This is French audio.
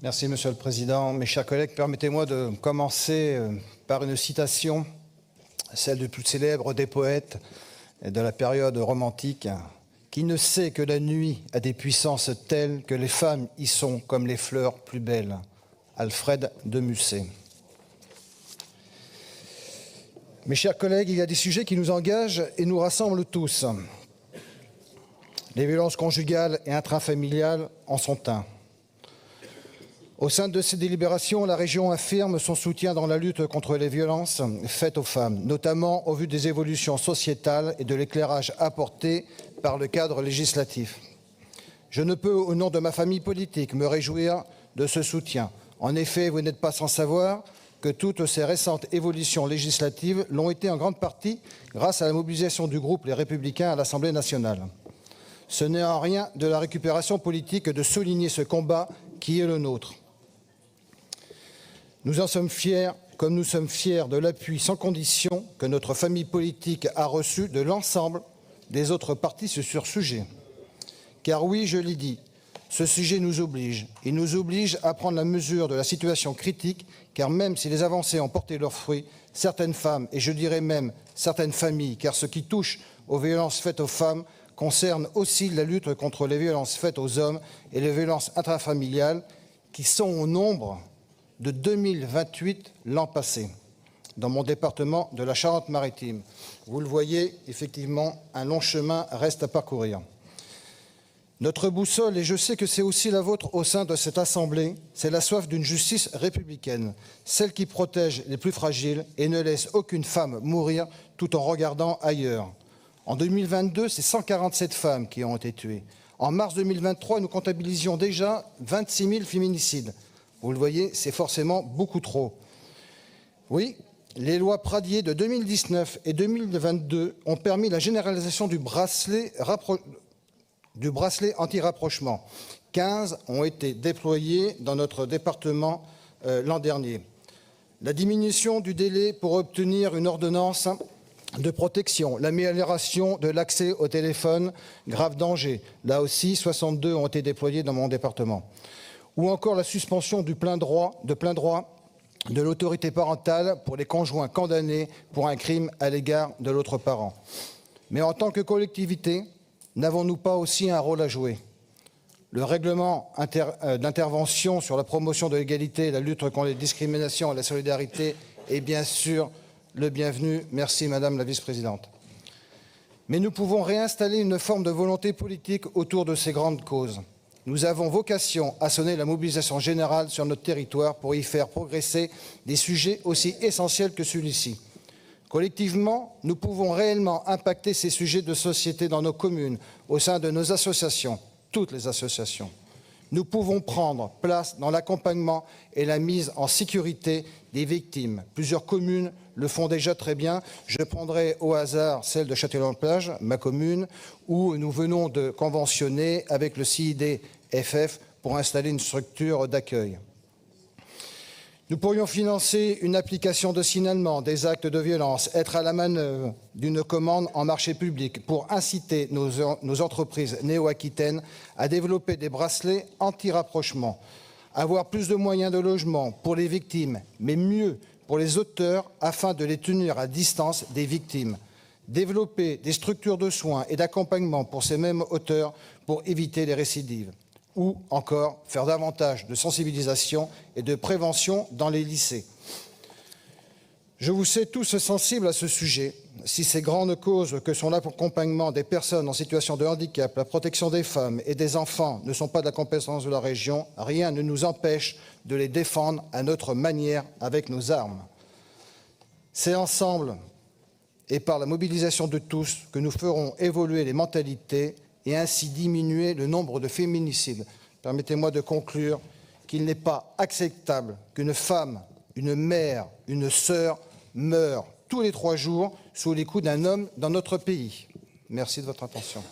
Merci, Monsieur le Président. Mes chers collègues, permettez-moi de commencer par une citation, celle du plus célèbre des poètes de la période romantique. « Qui ne sait que la nuit a des puissances telles que les femmes y sont comme les fleurs plus belles » Alfred de Musset. Mes chers collègues, il y a des sujets qui nous engagent et nous rassemblent tous. Les violences conjugales et intrafamiliales en sont un. Au sein de ces délibérations, la région affirme son soutien dans la lutte contre les violences faites aux femmes, notamment au vu des évolutions sociétales et de l'éclairage apporté par le cadre législatif. Je ne peux, au nom de ma famille politique, me réjouir de ce soutien. En effet, vous n'êtes pas sans savoir que toutes ces récentes évolutions législatives l'ont été en grande partie grâce à la mobilisation du groupe Les Républicains à l'Assemblée nationale. Ce n'est en rien de la récupération politique de souligner ce combat qui est le nôtre. Nous en sommes fiers, comme nous sommes fiers de l'appui sans condition que notre famille politique a reçu de l'ensemble des autres partis sur ce sujet. Car oui, je l'ai dit, ce sujet nous oblige. Il nous oblige à prendre la mesure de la situation critique, car même si les avancées ont porté leurs fruits, certaines femmes, et je dirais même certaines familles, car ce qui touche aux violences faites aux femmes concerne aussi la lutte contre les violences faites aux hommes et les violences intrafamiliales, qui sont au nombre de 2028 l'an passé, dans mon département de la Charente-Maritime. Vous le voyez, effectivement, un long chemin reste à parcourir. Notre boussole, et je sais que c'est aussi la vôtre au sein de cette Assemblée, c'est la soif d'une justice républicaine, celle qui protège les plus fragiles et ne laisse aucune femme mourir tout en regardant ailleurs. En 2022, c'est 147 femmes qui ont été tuées. En mars 2023, nous comptabilisions déjà 26 000 féminicides. Vous le voyez, c'est forcément beaucoup trop. Oui, les lois Pradié de 2019 et 2022 ont permis la généralisation du bracelet anti-rapprochement. 15 ont été déployés dans notre département l'an dernier. La diminution du délai pour obtenir une ordonnance de protection, l'amélioration de l'accès au téléphone grave danger. Là aussi, 62 ont été déployés dans mon département. Ou encore la suspension du plein droit de l'autorité parentale pour les conjoints condamnés pour un crime à l'égard de l'autre parent. Mais en tant que collectivité, n'avons-nous pas aussi un rôle à jouer? Le règlement d'intervention sur la promotion de l'égalité, la lutte contre les discriminations et la solidarité est bien sûr le bienvenu. Merci Madame la Vice-présidente. Mais nous pouvons réinstaller une forme de volonté politique autour de ces grandes causes. Nous avons vocation à sonner la mobilisation générale sur notre territoire pour y faire progresser des sujets aussi essentiels que celui-ci. Collectivement, nous pouvons réellement impacter ces sujets de société dans nos communes, au sein de nos associations, toutes les associations. Nous pouvons prendre place dans l'accompagnement et la mise en sécurité des victimes. Plusieurs communes le font déjà très bien. Je prendrai au hasard celle de Châtillon-Plage, ma commune, où nous venons de conventionner avec le CIDFF pour installer une structure d'accueil. Nous pourrions financer une application de signalement des actes de violence, être à la manœuvre d'une commande en marché public pour inciter nos entreprises néo-aquitaines à développer des bracelets anti-rapprochement, avoir plus de moyens de logement pour les victimes, mais mieux pour les auteurs afin de les tenir à distance des victimes, développer des structures de soins et d'accompagnement pour ces mêmes auteurs pour éviter les récidives. Ou encore faire davantage de sensibilisation et de prévention dans les lycées. Je vous sais tous sensibles à ce sujet. Si ces grandes causes que sont l'accompagnement des personnes en situation de handicap, la protection des femmes et des enfants ne sont pas de la compétence de la région, rien ne nous empêche de les défendre à notre manière avec nos armes. C'est ensemble et par la mobilisation de tous que nous ferons évoluer les mentalités et ainsi diminuer le nombre de féminicides. Permettez-moi de conclure qu'il n'est pas acceptable qu'une femme, une mère, une sœur meure tous les 3 jours sous les coups d'un homme dans notre pays. Merci de votre attention.